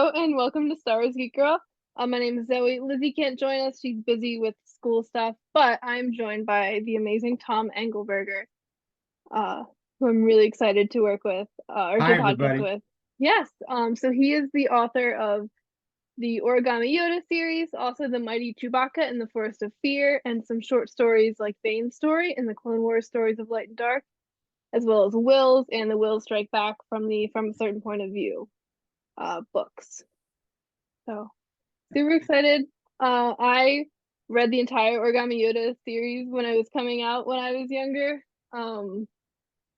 Hello and welcome to Star Wars Geek Girl. My name is Zoe. Lizzie can't join us. She's busy with school stuff, but I'm joined by the amazing Tom Angleberger, who I'm really excited to work with or Hi, to podcast everybody. with. Yes, so he is the author of the Origami Yoda series, also the Mighty Chewbacca and the Forest of Fear, and some short stories like Bane's story and the Clone Wars stories of Light and Dark, as well as Whills and the Whills Strike Back from a certain point of view books. So super excited. I read the entire Origami Yoda series when I was coming out when I was younger. I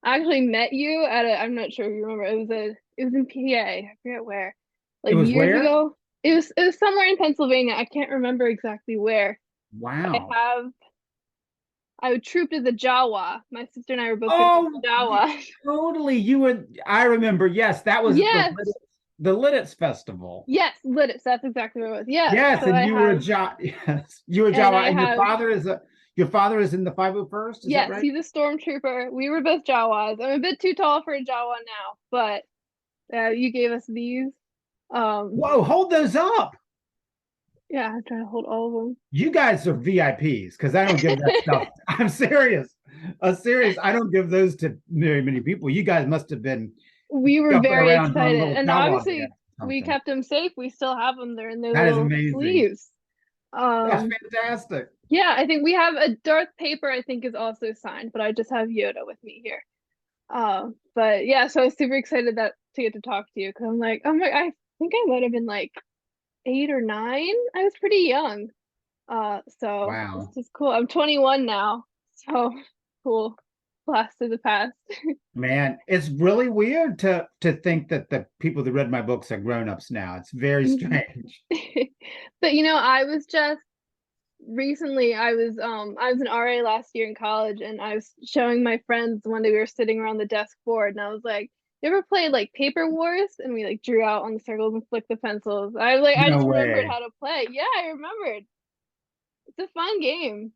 actually met you at I'm not sure if you remember, it was in PA. I forget where. It Like was years where? ago. It was somewhere in Pennsylvania. I can't remember exactly where. I Wow. have I trooped as a Jawa. My sister and I were both gonna be Oh, Jawa. totally. I remember. Yes, that was Yes. The Lidditz Festival. Yes, Lidditz. That's exactly what it was. Yes. Yes, So and I you were a have Jawa. Yes, you were and Jawa, I and have your father is in the 501st. Is that Yes, right? he's a stormtrooper. We were both Jawas. I'm a bit too tall for a Jawa now, but you gave us these. Um, Whoa, hold those up. yeah, I'm trying to hold all of them. You guys are VIPs because I don't give that stuff. I'm serious. Serious. I don't give those to very many people. You guys must have been We were jumping very around doing excited, little and Jawa dance obviously or we something. kept them safe. We still have them. They're in their That is little amazing. sleeves. That's Um, fantastic. yeah, I think we have a Darth paper. I think is also signed, but I just have Yoda with me here. But yeah, so I was super excited that to get to talk to you because I'm like, oh my, I think I might have been like 8 or 9. I was pretty young. So it's Wow. just cool. I'm 21 now, so cool. Blast to the past. Man, it's really weird to think that the people that read my books are grown-ups now. It's very Mhm. strange. But I was just recently I was an RA last year in college and I was showing my friends one day we were sitting around the desk board and I was like, you ever played like Paper Wars? And we like drew out on the circles and flicked the pencils. I was like, I No just remembered way. how to play. Yeah, I remembered. It's a fun game.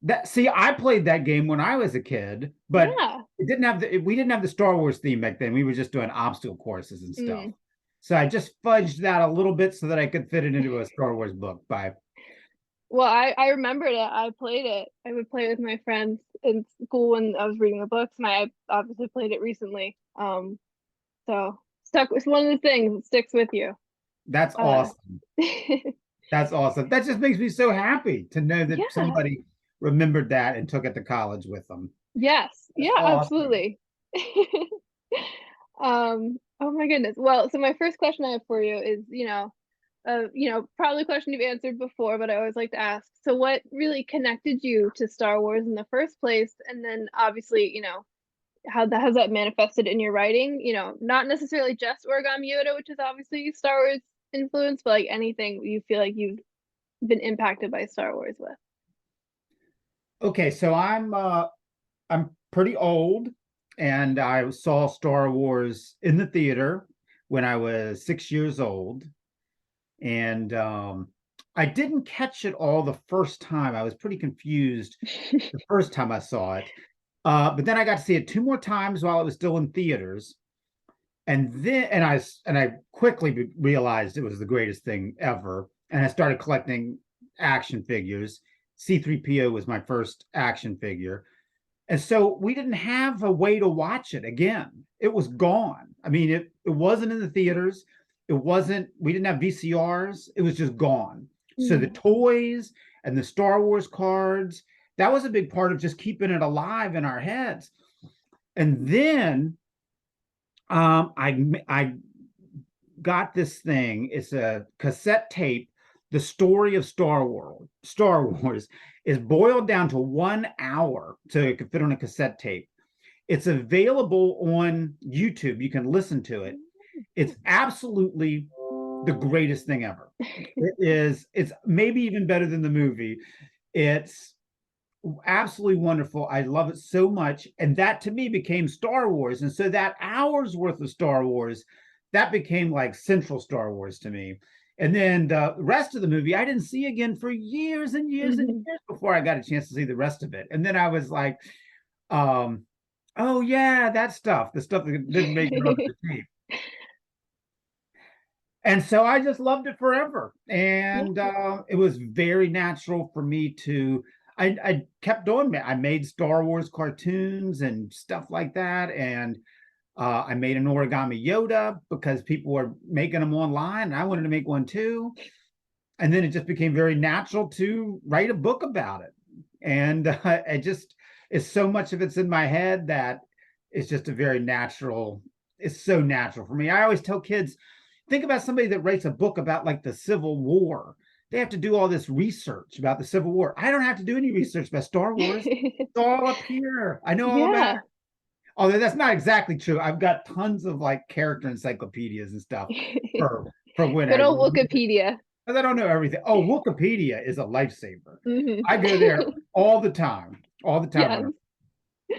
That see, I played that game when I was a kid, but Yeah. we didn't have the Star Wars theme back then. We were just doing obstacle courses and stuff. Mm. So I just fudged that a little bit so that I could fit it into a Star Wars book by Well, I remembered it. I played it. I would play it with my friends in school when I was reading the books, and I obviously played it recently. So stuck with one of the things that sticks with you. that's Uh, awesome. That's awesome. That just makes me so happy to know that yeah, somebody remembered that and took it to college with them. yes, That's yeah, awesome. absolutely. Oh my goodness. Well, so my first question I have for you is, probably a question you've answered before, but I always like to ask. So, what really connected you to Star Wars in the first place? And then, obviously, how that has that manifested in your writing? Not necessarily just Origami Yoda, which is obviously Star Wars influence, but like anything you feel like you've been impacted by Star Wars with. Okay, so I'm pretty old and I saw Star Wars in the theater when I was 6 years old. And I didn't catch it all the first time. I was pretty confused the first time I saw it. But then I got to see it two more times while it was still in theaters. And I quickly realized it was the greatest thing ever. And I started collecting action figures. C3PO was my first action figure. And so we didn't have a way to watch it again. It was gone. I mean, it wasn't in the theaters. We didn't have VCRs. It was just gone. So the Mm. toys and the Star Wars cards, that was a big part of just keeping it alive in our heads. And then I got this thing. It's a cassette tape. The story of Star Wars is boiled down to 1 hour, so it could fit on a cassette tape. It's available on YouTube. You can listen to it. It's absolutely the greatest thing ever. It's maybe even better than the movie. It's absolutely wonderful. I love it so much. And that to me became Star Wars. And so that hour's worth of Star Wars, that became like central Star Wars to me. And then the rest of the movie, I didn't see again for years and years and Mhm. years before I got a chance to see the rest of it. And then I was like, um, oh yeah, that stuff, the stuff that didn't make it onto the tape. And so I just loved it forever. Yeah. And it was very natural for me to, I kept doing it. I made Star Wars cartoons and stuff like that. And I made an origami Yoda because people were making them online. And I wanted to make one too. And then it just became very natural to write a book about it. And it just is so much of it's in my head that it's just a very natural, it's so natural for me. I always tell kids, think about somebody that writes a book about like the Civil War. They have to do all this research about the Civil War. I don't have to do any research about Star Wars. It's all up here. I know all about Yeah. it. Although that's not exactly true. I've got tons of like character encyclopedias and stuff for when Good I old Wikipedia. because I don't know everything. Oh, Wikipedia is a lifesaver. Hmm. I go there all the time. All the time. Yes.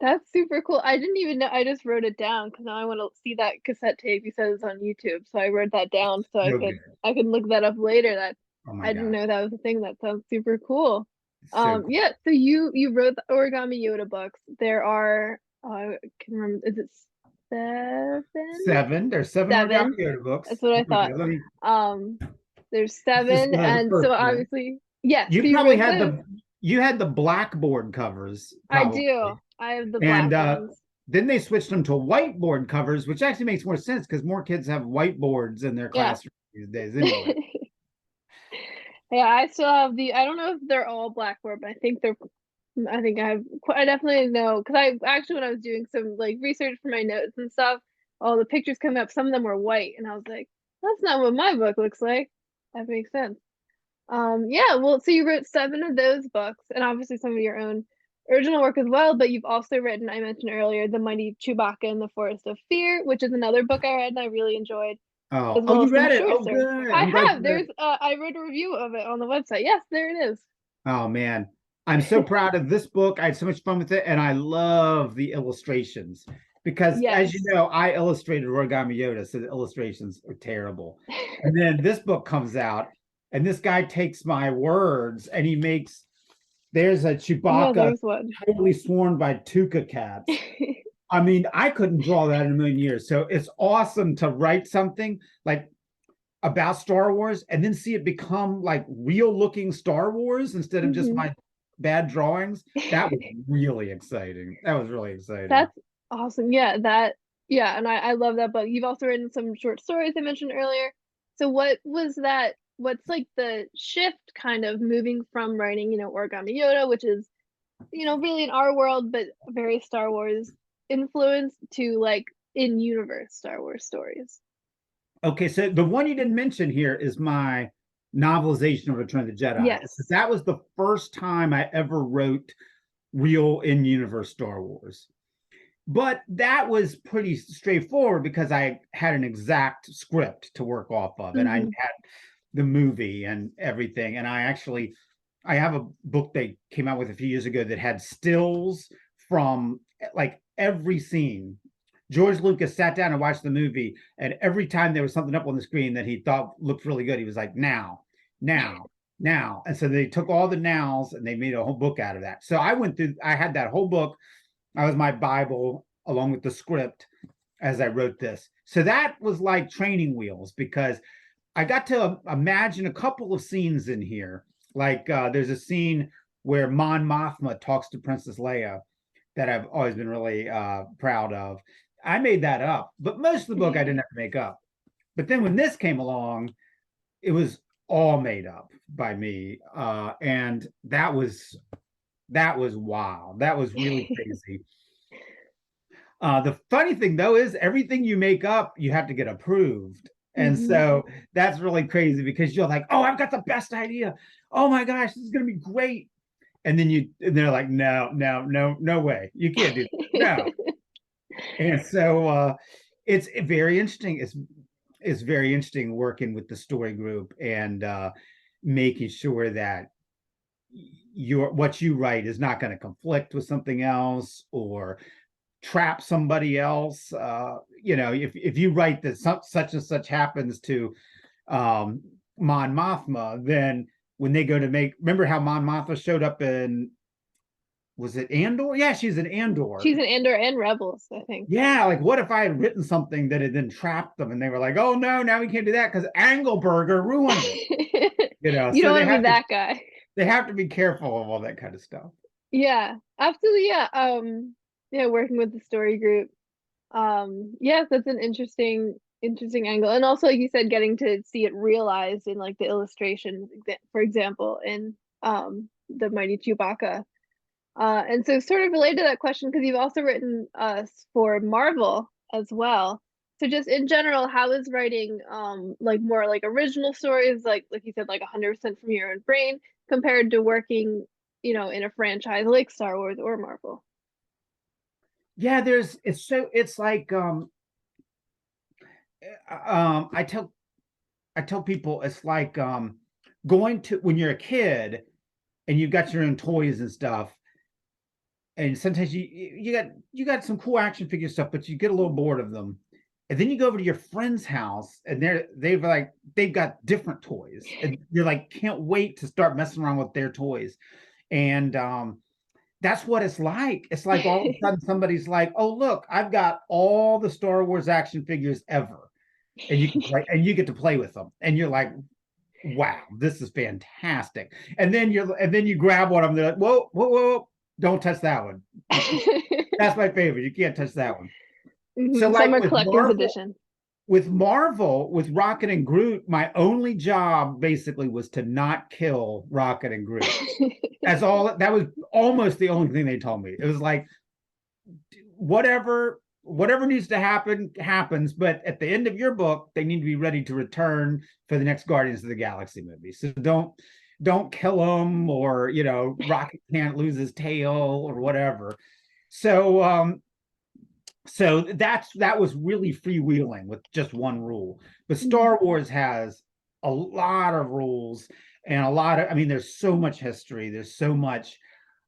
That's super cool. I didn't even know. I just wrote it down because now I want to see that cassette tape. You said it's on YouTube, so I wrote that down so So good. I could look that up later. That Oh my I didn't God. know that was a thing. That sounds super cool. So cool. Yeah. So you wrote the Origami Yoda books. There are I can remember. Is it seven? Seven. There's seven Seven. Origami Yoda books. That's what I thought. Let me, Um, there's this is seven, the and so first one. obviously, yes. So You you probably wrote had those. the blackboard covers, I probably. do. I have the And black ones. then they switched them to whiteboard covers, which actually makes more sense because more kids have whiteboards in their Yeah. classroom these days anyway. Yeah, I still have the. I don't know if they're all blackboard, but I think they're. I think I have. I definitely know because I actually when I was doing some like research for my notes and stuff, all the pictures come up. Some of them were white, and I was like, "That's not what my book looks like." That makes sense. Yeah. Well, so you wrote seven of those books, and obviously some of your own original work as well. But you've also written, I mentioned earlier, The Mighty Chewbacca and the Forest of Fear, which is another book I read and I really enjoyed, Oh, as oh, well you as some read it. short Oh, stories. good. I I'm glad have. you read There's it. I wrote a review of it on the website. Yes, there it is. Oh man, I'm so proud of this book. I had so much fun with it, and I love the illustrations because, as you Yes. know, I illustrated Origami Yoda, so the illustrations are terrible. And then this book comes out, and this guy takes my words and he makes there's a Yeah, Chewbacca there's one. totally sworn by Tuca cats. I mean, I couldn't draw that in a million years. So it's awesome to write something like about Star Wars and then see it become like real looking Star Wars instead of just Hmm. my bad drawings. That was really exciting. That was really exciting. That's awesome. Yeah, yeah, and I love that book. You've also written some short stories I mentioned earlier. So what was that? What's like the shift kind of moving from writing, Origami Yoda, which is, really in our world, but very Star Wars influence to like in universe Star Wars stories. Okay, so the one you didn't mention here is my novelization of Return of the Jedi. Yes. That was the first time I ever wrote real in universe Star Wars. But that was pretty straightforward because I had an exact script to work off of, and I Hmm. had the movie and everything. And I have a book they came out with a few years ago that had stills from like every scene. George Lucas sat down and watched the movie, and every time there was something up on the screen that he thought looked really good, he was like, now, now, now. And so they took all the nows and they made a whole book out of that. So I had that whole book. I was my Bible along with the script as I wrote this. So that was like training wheels because I got to imagine a couple of scenes in here. Like there's a scene where Mon Mothma talks to Princess Leia that I've always been really proud of. I made that up, but most of the book I didn't have to make up. But then when this came along, it was all made up by me, and that was wild. That was really crazy. The funny thing though is everything you make up, you have to get approved. And Hmm. so that's really crazy because you're like, oh, I've got the best idea. Oh my gosh, this is gonna be great. And then they're like, no, no, no, no way. You can't do that. No. And so it's very interesting. It's very interesting working with the story group and making sure that what you write is not going to conflict with something else or trap somebody else. If you write that such and such happens to um, Mon Mothma, then when they go to remember how Mon Mothma showed up in was it Andor? Yeah, she's an Andor. She's an Andor and Rebels, I think. Yeah, like what if I had written something that had then trapped them and they were like, oh no, now we can't do that because Angleberger ruined it. You So don't want to be that guy. they have to be careful of all that kind of stuff. Yeah, absolutely. Yeah. Yeah, working with the story group. Yes, that's an interesting angle. And also, like you said, getting to see it realized in like the illustration, for example, in the Mighty Chewbacca. And so sort of related to that question, because you've also written for Marvel as well. So just in general, how is writing like more like original stories, like you said, like 100% from your own brain, compared to working, in a franchise like Star Wars or Marvel? Yeah, it's like I tell people it's like going to when you're a kid and you've got your own toys and stuff, and sometimes you got some cool action figure stuff, but you get a little bored of them. And then you go over to your friend's house and they've got different toys. And you're like, can't wait to start messing around with their toys. And that's what it's like. It's like all of a sudden somebody's like, oh, look, I've got all the Star Wars action figures ever. And you get to play with them. And you're like, wow, this is fantastic. And then you grab one of them, they're like, whoa, whoa, whoa, don't touch that one. That's my favorite. You can't touch that one. So like Summer collector's edition. With Marvel, with Rocket and Groot, my only job basically was to not kill Rocket and Groot. That's all. That was almost the only thing they told me. It was like, whatever needs to happen happens, but at the end of your book, they need to be ready to return for the next Guardians of the Galaxy movie. So don't kill them, or Rocket can't lose his tail or whatever. So so that was really freewheeling with just one rule. But Star Wars has a lot of rules and I mean, there's so much history, there's so much,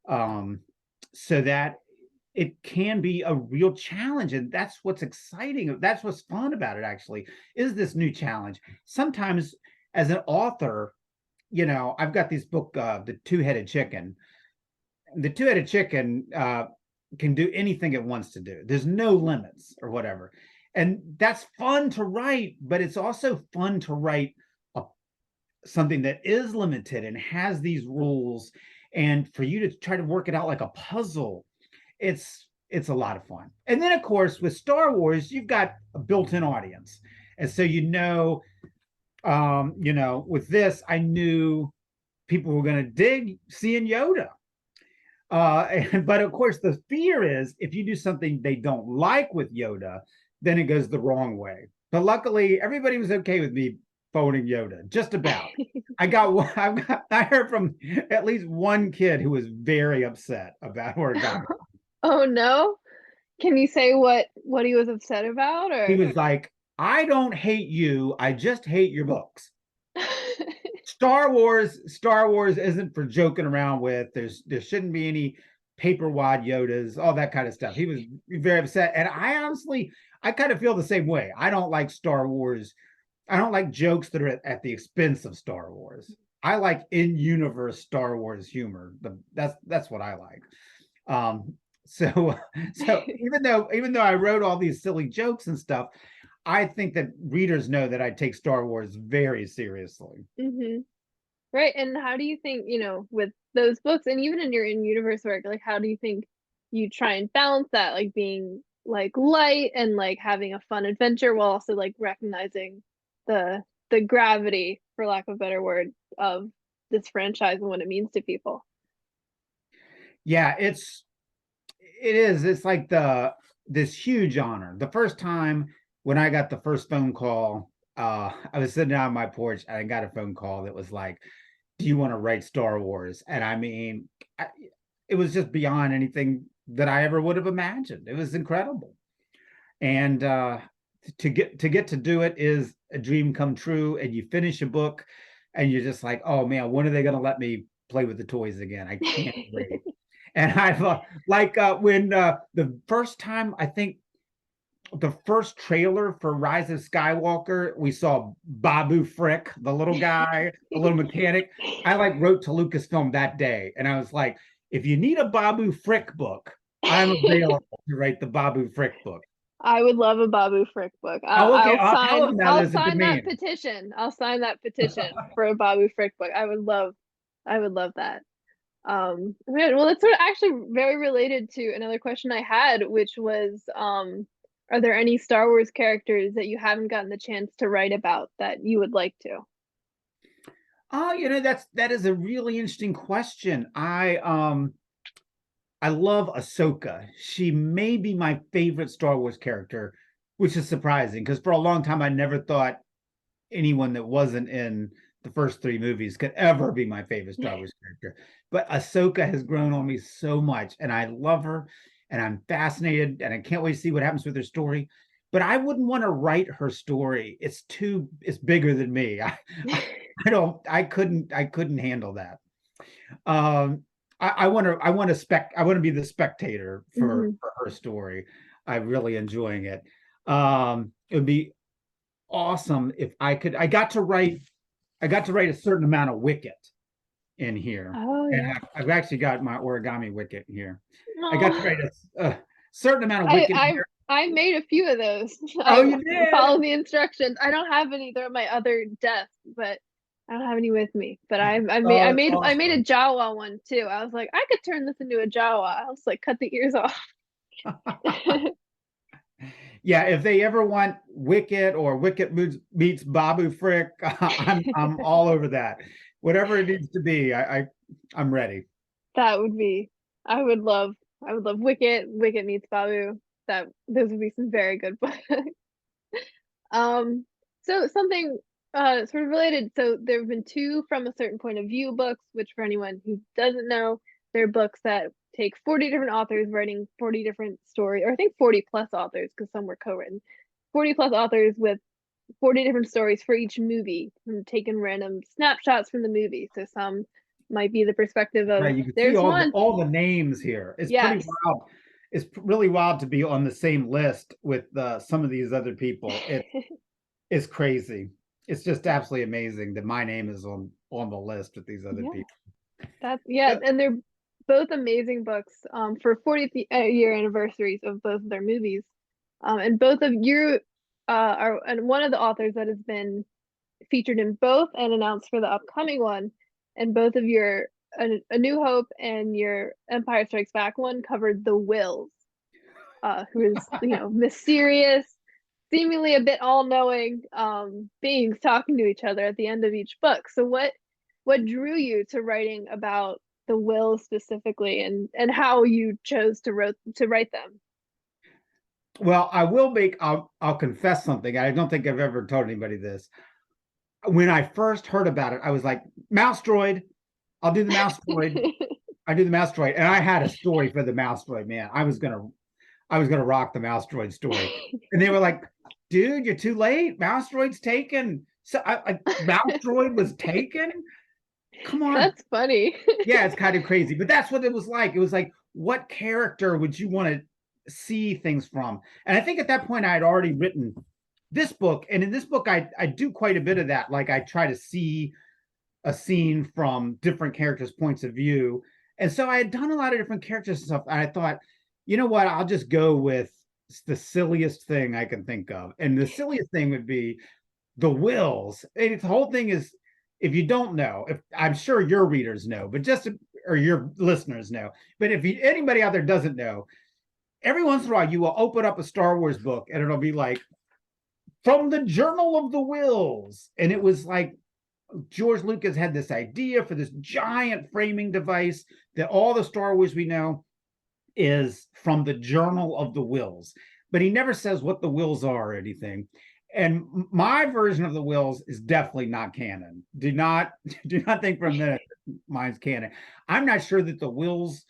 so that it can be a real challenge. And that's what's exciting. That's what's fun about it, actually, is this new challenge. Sometimes as an author, I've got this book, The Two-Headed Chicken. The Two-Headed Chicken can do anything it wants to do. There's no limits or whatever. And that's fun to write, but it's also fun to write something that is limited and has these rules. And for you to try to work it out like a puzzle, it's a lot of fun. And then, of course, with Star Wars, you've got a built-in audience. And so, with this, I knew people were going to dig seeing Yoda. But of course, the fear is if you do something they don't like with Yoda, then it goes the wrong way. But luckily, everybody was okay with me phoning Yoda, just about. I heard from at least one kid who was very upset about Origami. Oh no. Can you say what he was upset about, or? He was like, I don't hate you, I just hate your books. Star Wars isn't for joking around with. There shouldn't be any paper wad Yodas, all that kind of stuff. He was very upset. And I kind of feel the same way. I don't like Star Wars. I don't like jokes that are at the expense of Star Wars. I like in-universe Star Wars humor. That's what I like. So even though I wrote all these silly jokes and stuff, I think that readers know that I take Star Wars very seriously. Right. And how do you think, with those books and even in your in-universe work, like how do you think you try and balance that, like being like light and like having a fun adventure while also like recognizing the gravity, for lack of a better word, of this franchise and what it means to people? Yeah, it is. It's like this huge honor. The first time when I got the first phone call, I was sitting on my porch and I got a phone call that was like, do you want to write Star Wars? And I mean, it was just beyond anything that I ever would have imagined. It was incredible. And to get to do it is a dream come true. And you finish a book and you're just like, oh man, when are they going to let me play with the toys again? I can't wait. And I thought, like when the first time, I think the first trailer for Rise of Skywalker, we saw Babu Frick, the little guy, the little mechanic. I like wrote to Lucasfilm that day, and I was like, if you need a Babu Frick book, I'm available to write the Babu Frick book. I would love a Babu Frick book. Oh, okay. I'll tell him now I'll there's a sign that demand. petition. I'll sign that petition for a Babu Frick book. I would love that. Well, that's sort of actually very related to another question I had, which was, are there any Star Wars characters that you haven't gotten the chance to write about that you would like to? Oh, that is a really interesting question. I love Ahsoka. She may be my favorite Star Wars character, which is surprising because for a long time I never thought anyone that wasn't in the first three movies could ever be my favorite Star Wars character. But Ahsoka has grown on me so much, and I love her, and I'm fascinated, and I can't wait to see what happens with her story. But I wouldn't want to write her story. It's bigger than me. I couldn't handle that. Um, I want to be the spectator Mhm. for her story. I'm really enjoying it. It would be awesome if I got to write a certain amount of Wicket in here, Oh and yeah. I've actually got my Origami Wicket here. I got to Oh, write a certain amount of Wicket here. I made a few of those. Oh, I you did? followed the instructions. I don't have any. They're at my other desk, but I don't have any with me. But Oh, it's I made a awesome. Jawa one too. I was like, I could turn this into a Jawa. I was like, cut the ears off. Yeah, if they ever want Wicket or Wicket meets Babu Frick, I'm all over that. Whatever it needs to be, I'm ready. That would be. I would love Wicket. Wicket meets Babu. That those would be some very good books. Um, so something sort of related. So there have been two from a certain point of view books, which for anyone who doesn't know, they're books that take 40 different authors writing 40 different stories, or I think 40 plus authors because some were co-written. 40 plus authors with 40 different stories for each movie and taking random snapshots from the movie. So some might be the perspective of Right, you can see there's one. all the names here. It's pretty Yes. wild. It's really wild to be on the same list with some of these other people. It's crazy. It's just absolutely amazing that my name is on the list with these other Yeah. people. Yeah, Uh, and they're both amazing books for 40th year anniversaries of both of their movies. And both of you are and one of the authors that has been featured in both and announced for the upcoming one. And both of your A New Hope and your Empire Strikes Back one covered the Whills, who is, mysterious, seemingly a bit all-knowing beings talking to each other at the end of each book. So what drew you to writing about the Whills specifically, and how you chose to write them? well, I'll confess something. I don't think I've ever told anybody this. When I first heard about it, I was like, Mouse Droid, I'll do the Mouse Droid. I do the Mouse Droid. And I had a story for the Mouse Droid, man. I was gonna rock the Mouse Droid story. And they were like, dude, you're too late. Mouse Droid's taken. So Mouse Droid was taken? Come on. That's funny. Yeah, it's kind of crazy, but that's what it was like. It was like, what character would you want to see things from? And I think at that point I had already written this book. And in this book, I do quite a bit of that. Like I try to see a scene from different characters' points of view. And so I had done a lot of different characters and stuff. And I thought, you know what? I'll just go with the silliest thing I can think of. And the silliest thing would be the Whills. And the whole thing is, if you don't know, if I'm sure your readers know, but or your listeners know, but if anybody out there doesn't know, every once in a while you will open up a Star Wars book and it'll be like, from the Journal of the Whills. And it was like George Lucas had this idea for this giant framing device that all the Star Wars we know is from the Journal of the Whills. But he never says what the Whills are or anything. And my version of the Whills is definitely not canon. Do not think for a minute mine's canon. I'm not sure that the Whills,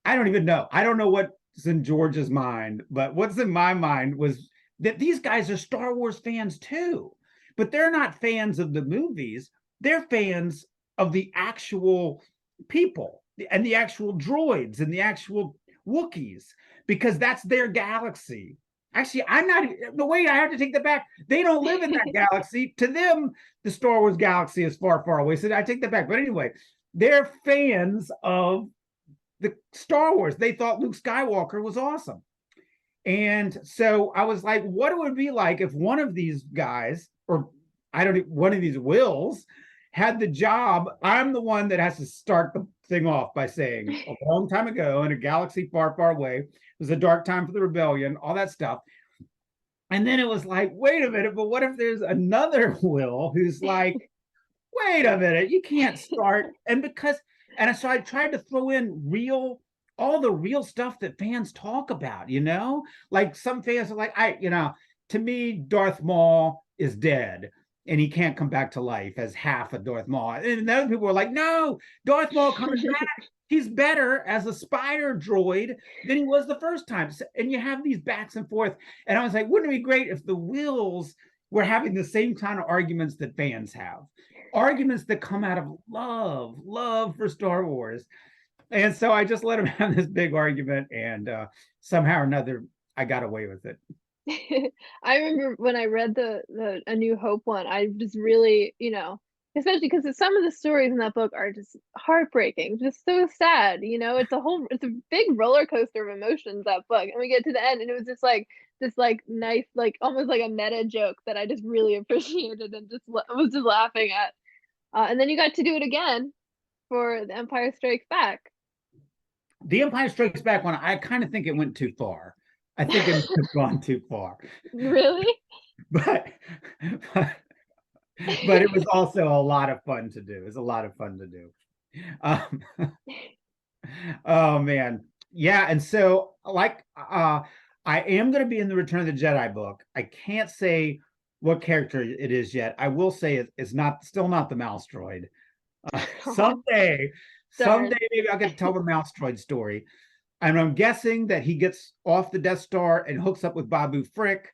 I don't even know. I don't know what's in George's mind, but what's in my mind was that these guys are Star Wars fans too, but they're not fans of the movies. They're fans of the actual people and the actual droids and the actual Wookiees, because that's their galaxy. Actually, I'm not, the way I have to take that back. They don't live in that galaxy. To them, the Star Wars galaxy is far, far away. So I take that back. But anyway, they're fans of the Star Wars. They thought Luke Skywalker was awesome. And so I was like, what it would be like if one of these guys, or I don't know, one of these Whills had the job. I'm the one that has to start the thing off by saying a long time ago in a galaxy far, far away, it was a dark time for the rebellion, all that stuff. And then it was like, wait a minute, but what if there's another Whill who's like, wait a minute, you can't start. And so I tried to throw in all the real stuff that fans talk about, like some fans are like, to me, Darth Maul is dead and he can't come back to life as half of Darth Maul. And other people are like, no, Darth Maul coming back. He's better as a spider droid than he was the first time. And you have these backs and forth. And I was like, wouldn't it be great if the Whills were having the same kind of arguments that fans have? Arguments that come out of love for Star Wars. And so I just let him have this big argument, and somehow or another, I got away with it. I remember when I read the A New Hope one, I just really, especially because some of the stories in that book are just heartbreaking, just so sad. It's a big roller coaster of emotions, that book. And we get to the end, and it was just like this nice, almost like a meta joke that I just really appreciated and just was just laughing at. And then you got to do it again for The Empire Strikes Back. The Empire Strikes Back one, I kind of think it went too far. I think it has gone too far. Really? But it was also a lot of fun to do. It was a lot of fun to do. Oh man. Yeah. And so I am going to be in the Return of the Jedi book. I can't say what character it is yet. I will say it's still not the mouse droid. Someday maybe I'll get to tell the mouse droid story. And I'm guessing that he gets off the Death Star and hooks up with Babu Frick,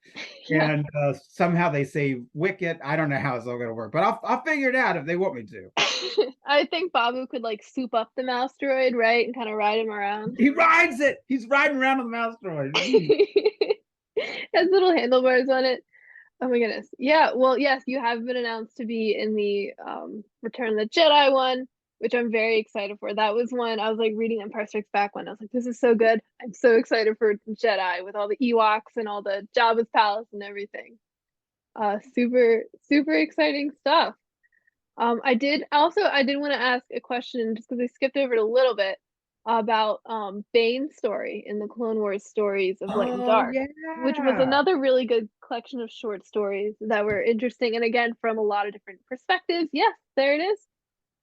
and somehow they save Wicket. I don't know how it's all going to work, but I'll figure it out if they want me to. I think Babu could soup up the mouse droid, right, and kind of ride him around. He rides it. He's riding around with the mouse droid. Has little handlebars on it. Oh my goodness. Yeah, well, yes, you have been announced to be in the Return of the Jedi one, which I'm very excited for. That was one I was reading Empire Strikes Back when I was like, this is so good. I'm so excited for Jedi with all the Ewoks and all the Jabba's palace and everything. Super, super exciting stuff. I did want to ask a question just because I skipped over it a little bit about Bane's story in the Clone Wars stories of Light and Dark, which was another really good collection of short stories that were interesting, and again from a lot of different perspectives. Yes, there it is.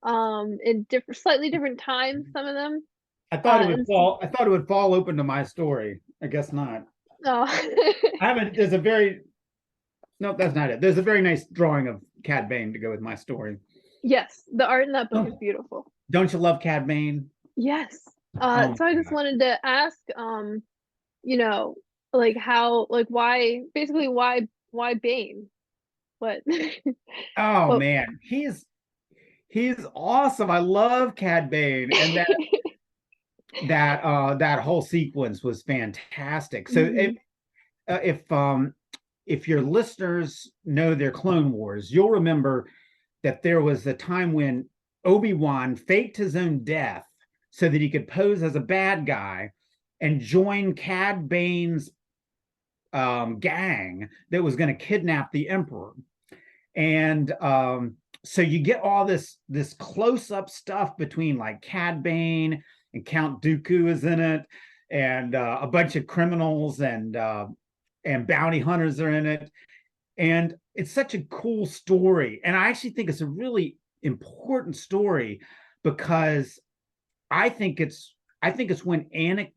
In slightly different times, some of them. I thought it would fall open to my story. I guess not. Oh. Nope, that's not it. There's a very nice drawing of Cad Bane to go with my story. Yes, the art in that book is beautiful. Don't you love Cad Bane? Yes. So I just wanted to ask, why Bane? What? Oh man, he's awesome. I love Cad Bane, and that whole sequence was fantastic. So if your listeners know their Clone Wars, you'll remember that there was a time when Obi-Wan faked his own death so that he could pose as a bad guy and join Cad Bane's gang that was going to kidnap the Emperor. And so you get all this close-up stuff between Cad Bane and Count Dooku is in it, and a bunch of criminals and bounty hunters are in it. And it's such a cool story. And I actually think it's a really important story because I think it's when Anakin,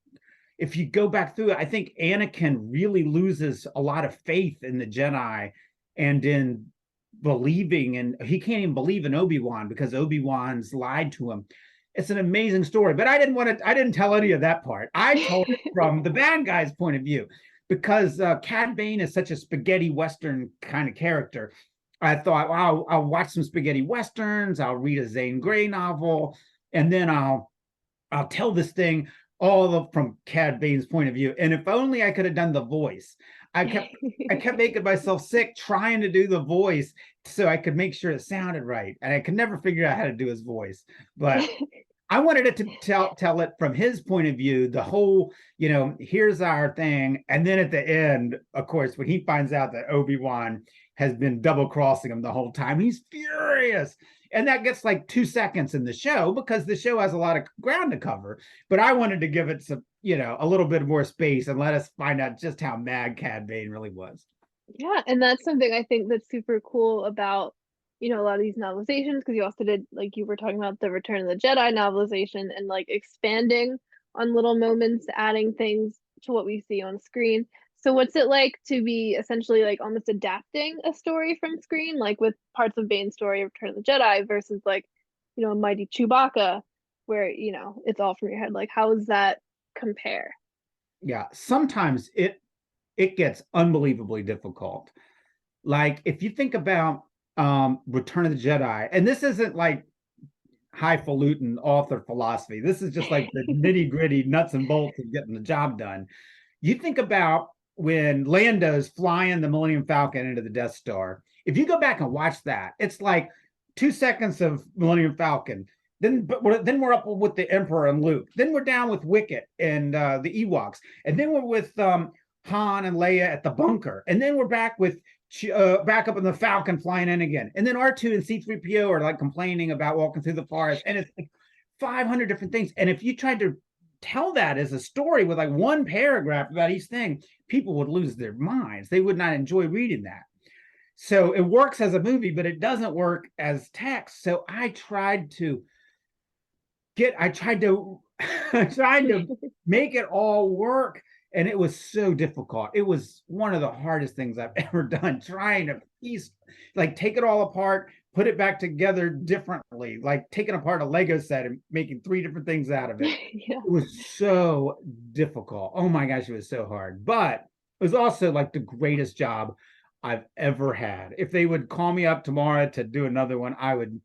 if you go back through it, I think Anakin really loses a lot of faith in the Jedi and in believing, and he can't even believe in Obi-Wan because Obi-Wan's lied to him. It's an amazing story, but I didn't tell any of that part. I told it from the bad guy's point of view because Cad Bane is such a spaghetti Western kind of character. I thought, well, I'll watch some spaghetti Westerns, I'll read a Zane Grey novel, and then I'll tell this thing from Cad Bane's point of view. And if only I could have done the voice. I kept making myself sick trying to do the voice so I could make sure it sounded right. And I could never figure out how to do his voice. But I wanted it to tell it from his point of view, the whole, here's our thing. And then at the end, of course, when he finds out that Obi-Wan has been double crossing him the whole time, he's furious. And that gets like 2 seconds in the show because the show has a lot of ground to cover. But I wanted to give it some, a little bit more space and let us find out just how mad Cad Bane really was. Yeah, and that's something I think that's super cool about, a lot of these novelizations, because you also did, like you were talking about the Return of the Jedi novelization and like expanding on little moments, adding things to what we see on screen. So what's it like to be essentially like almost adapting a story from screen, like with parts of Bane's story of Return of the Jedi versus like, Mighty Chewbacca, where, it's all from your head. Like, how does that compare? Yeah, sometimes it gets unbelievably difficult. Like if you think about Return of the Jedi, and this isn't like highfalutin author philosophy. This is just like the nitty-gritty nuts and bolts of getting the job done. You think about when Lando's flying the Millennium Falcon into the Death Star. If you go back and watch that, it's like 2 seconds of Millennium Falcon. Then we're up with the Emperor and Luke. Then we're down with Wicket and the Ewoks. And then we're with Han and Leia at the bunker. And then we're back with back up in the Falcon flying in again. And then R2 and C3PO are like complaining about walking through the forest. And it's like 500 different things. And if you tried to tell that as a story with like one paragraph about each thing, people would lose their minds. They would not enjoy reading that. So it works as a movie, but it doesn't work as text. So I tried to I tried to make it all work, and it was so difficult. It was one of the hardest things I've ever done, trying to take it all apart, put it back together differently, like taking apart a Lego set and making 3 different things out of it. Yeah. It was so difficult. Oh my gosh, it was so hard. But it was also like the greatest job I've ever had. If they would call me up tomorrow to do another one, I would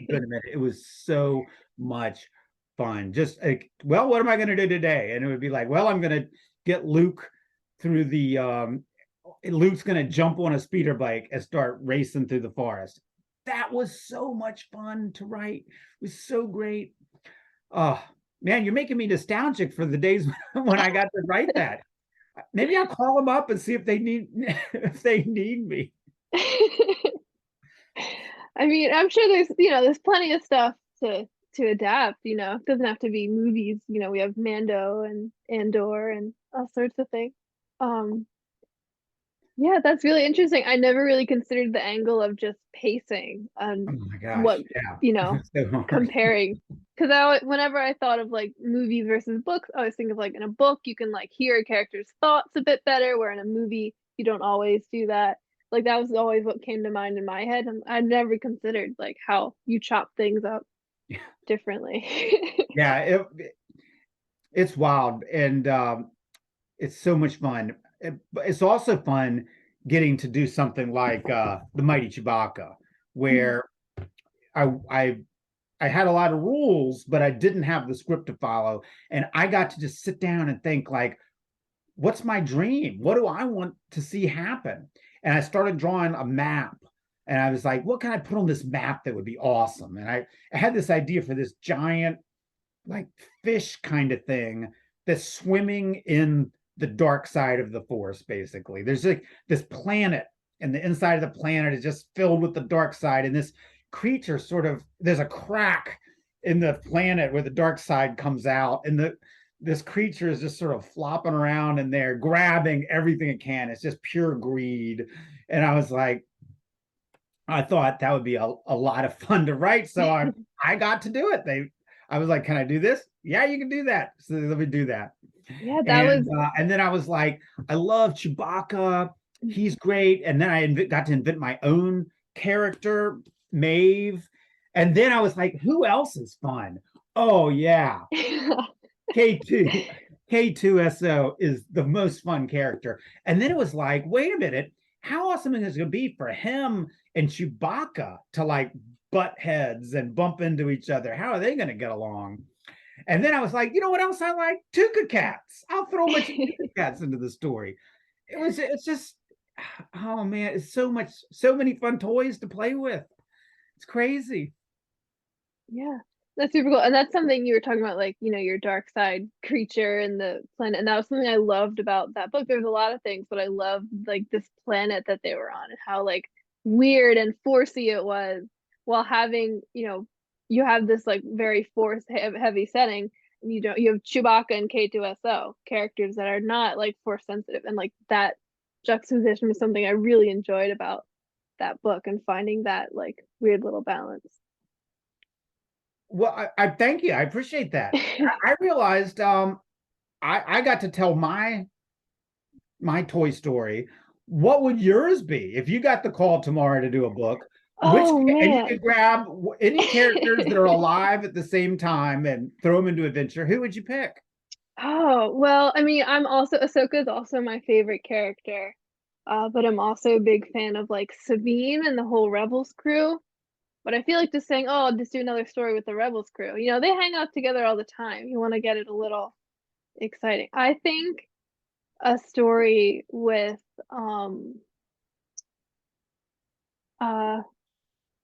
admit it. It was so much fun. Just like, well, what am I going to do today? And it would be like, well, I'm going to get Luke through Luke's going to jump on a speeder bike and start racing through the forest. That was so much fun to write. It was so great. Oh, man, you're making me nostalgic for the days when I got to write that. Maybe I'll call them up and see if they need me. I mean, I'm sure there's plenty of stuff to adapt, it doesn't have to be movies, we have Mando and Andor and all sorts of things. Yeah, that's really interesting. I never really considered the angle of just pacing and Oh my gosh, what, yeah. So comparing. Because whenever I thought of like movies versus books, I always think of like in a book, you can like hear a character's thoughts a bit better, where in a movie, you don't always do that. Like that was always what came to mind in my head. And I never considered like how you chop things up differently. yeah, it's wild, and it's so much fun. It's also fun getting to do something like the Mighty Chewbacca, where I I had a lot of rules, but I didn't have the script to follow, and I got to just sit down and think like, what's my dream? What do I want to see happen? And I started drawing a map, and I was like, what can I put on this map that would be awesome? And I had this idea for this giant like fish kind of thing that's swimming in the dark side of the forest. Basically, there's like this planet, and the inside of the planet is just filled with the dark side, and this creature sort of, there's a crack in the planet where the dark side comes out, and this creature is just sort of flopping around in there grabbing everything it can. It's just pure greed. And I was like, I thought that would be a lot of fun to write, so I got to do it. I was like, can I do this? Yeah, you can do that. So let me do that. Yeah, that was And then I was like, I love Chewbacca. He's great. And then I got to invent my own character, Maeve. And then I was like, who else is fun? Oh yeah, K2. K2SO is the most fun character. And then it was like, wait a minute, how awesome is it going to be for him and Chewbacca to like butt heads and bump into each other? How are they going to get along? And then I was like, you know what else I like? Tuca Cats. I'll throw a bunch of Tuca Cats into the story. It's just, oh man, it's so many fun toys to play with. It's crazy. Yeah. That's super cool. And that's something you were talking about, like, your dark side creature and the planet. And that was something I loved about that book. There's a lot of things, but I loved like this planet that they were on and how like weird and forcey it was while having, you have this like very force heavy setting. And you have Chewbacca and K2SO, characters that are not like force sensitive. And like that juxtaposition was something I really enjoyed about that book and finding that like weird little balance. Well, I thank you. I appreciate that. I realized I got to tell my Toy Story. What would yours be if you got the call tomorrow to do a book? Oh And you man. could grab any characters that are alive at the same time and throw them into adventure. Who would you pick? Oh, well, I mean, Ahsoka is also my favorite character. But I'm also a big fan of like Sabine and the whole Rebels crew. But I feel like just saying, oh, I'll just do another story with the Rebels crew. They hang out together all the time. You want to get it a little exciting. I think a story with uh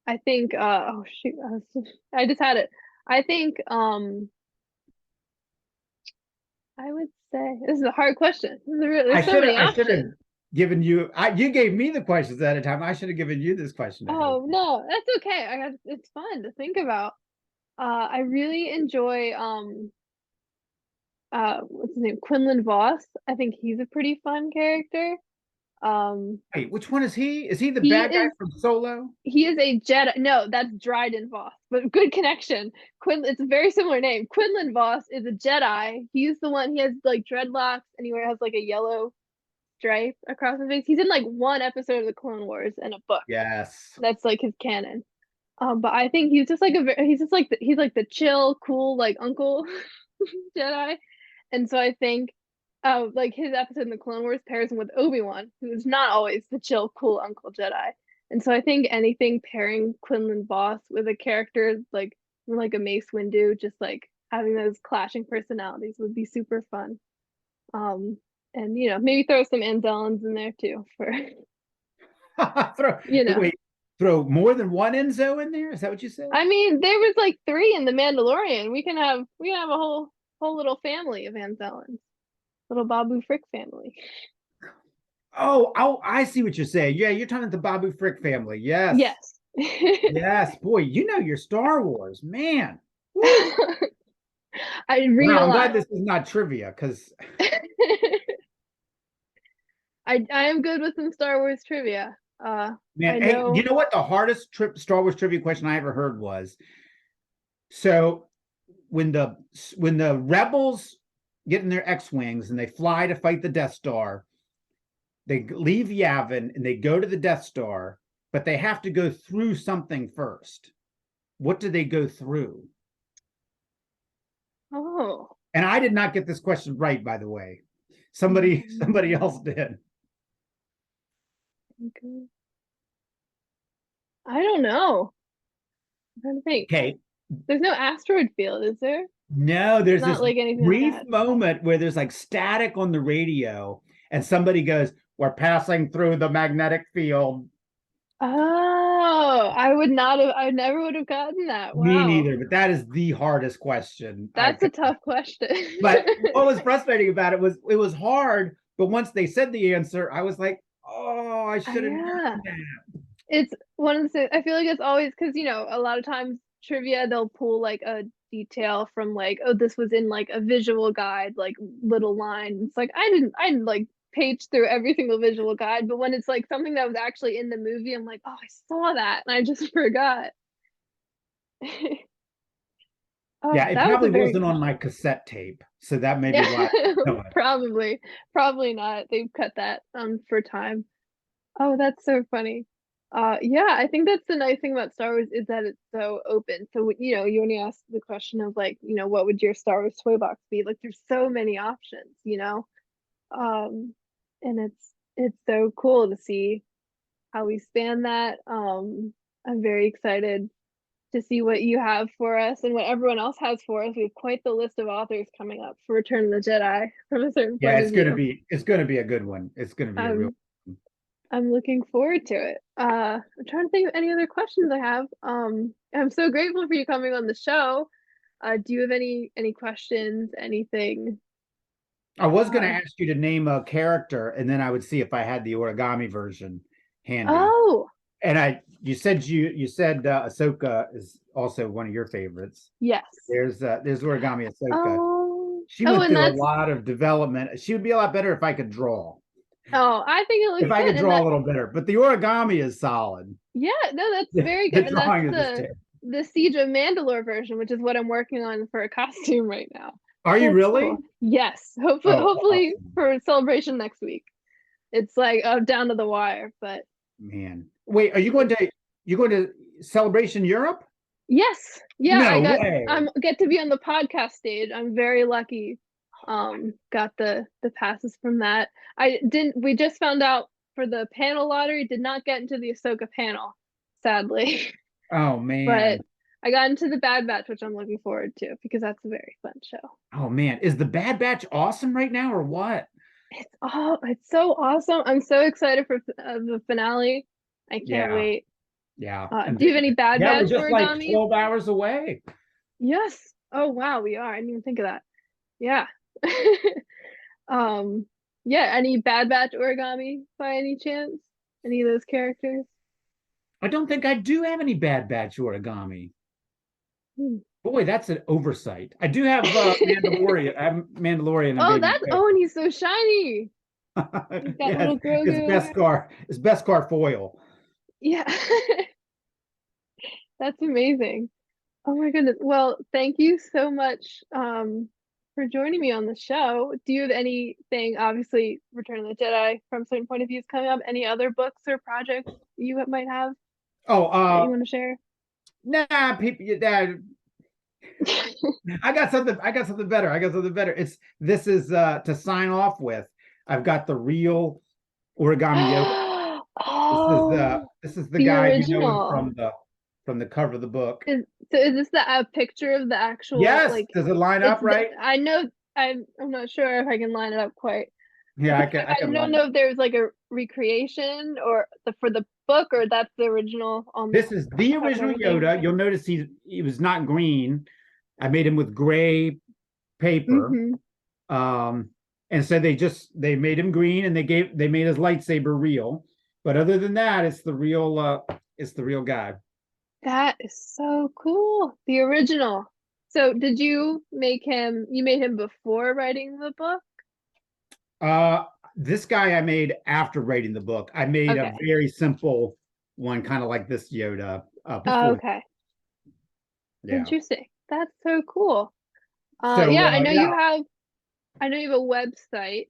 I think oh shoot, I just had it. I think I would say this is a hard question. There's so many I should have options. given you you gave me the questions at a time. I should have given you this question ahead of Oh no, that's okay. It's fun to think about. I really enjoy what's his name? Quinlan Voss. I think he's a pretty fun character. Um Wait, which one is he? Is he the he bad guy is from Solo? he is a Jedi. No, that's Dryden Voss. But good connection. It's a very similar name. Quinlan Voss is a Jedi. He's the one, he has like dreadlocks and has like a yellow stripe across his face. He's in like one episode of the Clone Wars and a book. Yes. That's like his canon. But I think he's like the chill, cool, like uncle Jedi. And so I think like his episode in the Clone Wars pairs him with Obi-Wan, who is not always the chill, cool uncle Jedi. And so I think anything pairing Quinlan Voss with a character like a Mace Windu, just like having those clashing personalities would be super fun. Um, and maybe throw some Anzellans in there too for throw you know. wait, throw more than one Enzo in there? Is that what you said? I mean, there was like three in The Mandalorian. We can have a whole little family of Anzellans, little Babu Frick family. Oh, I see what you're saying. Yeah, you're talking about the Babu Frick family. Yes. Yes. Yes. Boy, you know your Star Wars, man. Woo. I read Wow, a I'm lot. glad this is not trivia because I am good with some Star Wars trivia. man, I hey, you know. know what the hardest Star Wars trivia question I ever heard was? So when the rebels get in their X-wings and they fly to fight the Death Star, they leave Yavin and they go to the Death Star, but they have to go through something first. What do they go through? Oh. And I did not get this question right, by the way. Somebody else did. Okay. I don't know. I'm trying to think. Okay. There's no asteroid field, is there? No, there's Not this like anything like brief that. moment where there's like static on the radio, and somebody goes, "We're passing through the magnetic field." Oh, I would not have. I never would have gotten that. Me Wow, neither, but that is the hardest question I've that's a got. tough question. But what was frustrating about it was hard, but once they said the answer, I was like, "Oh, I should have Yeah, known that." it's one of the things. I feel like it's always because a lot of times trivia they'll pull like a detail from like, oh, this was in like a visual guide, like little line. It's like I didn't like page through every single visual guide, but when it's like something that was actually in the movie, I'm like, oh, I saw that and I just forgot. Oh, Yeah, it that was a probably very wasn't good on my question. cassette tape, so that may be Yeah, why I didn't know it. probably not. They've cut that for time. Oh, that's so funny. Yeah, I think that's the nice thing about Star Wars is that it's so open. So, you only ask the question of like, what would your Star Wars toy box be? Like, there's so many options. Um, and it's so cool to see how we span that. I'm very excited to see what you have for us and what everyone else has for us. We have quite the list of authors coming up for Return of the Jedi from a certain Yeah, point of view. it's gonna be a good one. It's gonna be a real. Um, I'm looking forward to it. I'm trying to think of any other questions I have. I'm so grateful for you coming on the show. Do you have any questions, anything? I was going to ask you to name a character, and then I would see if I had the origami version handy. Oh, You said Ahsoka is also one of your favorites. yes. There's origami Ahsoka. Oh, She oh, went and through a that's, lot of development. She would be a lot better if I could draw. oh, I think it If looks I good. could And draw that, a little better, but the origami is solid. yeah, no, that's The, very the good. And that's drawing is just terrible. the Siege of Mandalore version, which is what I'm working on for a costume right now. Are you That's really? cool. Yes. Hopefully, Oh, hopefully awesome. for celebration next week. It's like down to the wire, but Man. Wait, are you going to Celebration Europe? yes. Yeah, No way. I'm get to be on the podcast stage. I'm very lucky. Got the passes from that. We just found out for the panel lottery, did not get into the Ahsoka panel, sadly. Oh But man. I got into the Bad Batch, which I'm looking forward to because that's a very fun show. Oh man. Is the Bad Batch awesome right now or what? It's so awesome. I'm so excited for the finale. I can't Yeah. wait. Yeah. Do you have any Bad Yeah, we're Batch just like origami? 12 hours away. Yes. Oh wow, we are. I didn't even think of that. Yeah. Um, yeah, any Bad Batch origami by any chance? Any of those characters? I don't think I do have any Bad Batch origami. Hmm. Boy, that's an oversight. I do have Mandalorian. I have Mandalorian and Oh, Baby and he's so shiny. He's got Yeah, little it's Grogu. Beskar. It's Beskar foil. Yeah. That's amazing. Oh my goodness. Well, thank you so much for joining me on the show. Do you have anything, obviously, Return of the Jedi from certain point of views coming up? Any other books or projects you might have Oh, that you want to share? nah, people. I got something. I got something better. I got something better. This is to sign off with. I've got the real Origami Yoda. Oh, This is the the guy you know him original. from the cover of the book. Is this the a picture of the actual Yes, like does it line it's up right? I know I'm not sure if I can line it up quite. Yeah, But I I can don't line it. know if there's like a recreation or for the book or that's the original on the This is the cover and original everything. Yoda. You'll notice he was not green. I made him with gray paper. Mm-hmm. Um, and so they made him green and they made his lightsaber real. But other than that, it's the real guy. That is so cool. The original. So did you made him before writing the book? Uh this guy I made after writing the book. I made a Okay. very simple one, kind of like this Yoda, Oh, before. okay. Yeah. Interesting. That's so cool. So Yeah, yeah, I know you have a website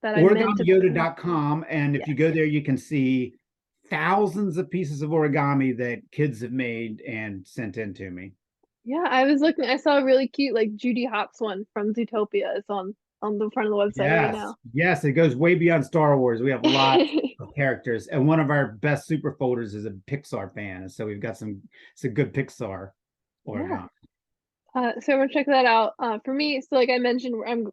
that I meant to put in. origamiyoda.com. And if Yes. you go there, you can see thousands of pieces of origami that kids have made and sent in to me. Yeah, I was looking. I saw a really cute like Judy Hopps one from Zootopia. It's on the front of the website right Yes, now. yes, it goes way beyond Star Wars. We have a lot of characters, and one of our best super folders is a Pixar fan, and so we've got some good Pixar Yeah. origami. So I'm gonna check that out. For me, so like I mentioned, I'm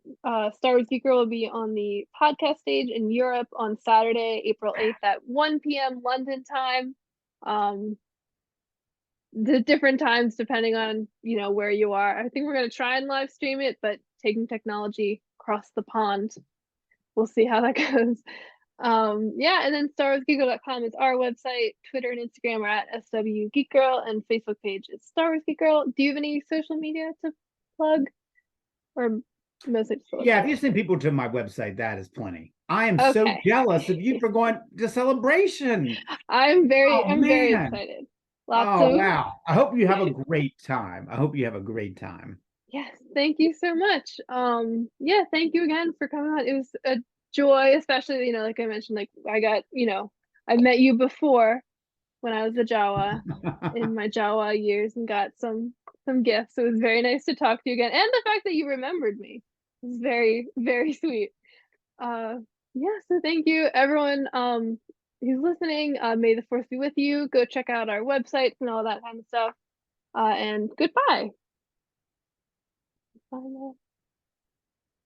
Star Wars Geek Girl will be on the podcast stage in Europe on Saturday, April 8th at 1 p.m. London time. Um, the different times depending on where you are. I think we're gonna try and live stream it, but taking technology across the pond, we'll see how that goes. Yeah, and then StarWarsGeekGirl.com is our website. Twitter and Instagram are at SW Geek Girl, and Facebook page is Star Wars Geek Girl. Do you have any social media to plug, or mostly just the Yeah, if website? you send people to my website, that is plenty. I am so Okay, jealous of you for going to Celebration. Oh I'm very man. excited. Lots Oh of wow. I hope you have a great time. I hope you have a great time. yes, thank you so much. Yeah, thank you again for coming on. It was a joy, especially like I mentioned, like I got I met you before when I was a Jawa in my Jawa years and got some gifts. It was very nice to talk to you again, and the fact that you remembered me is very very sweet. Uh, yeah, so thank you everyone who's listening. May the force be with you. Go check out our websites and all that kind of stuff. And goodbye. Bye.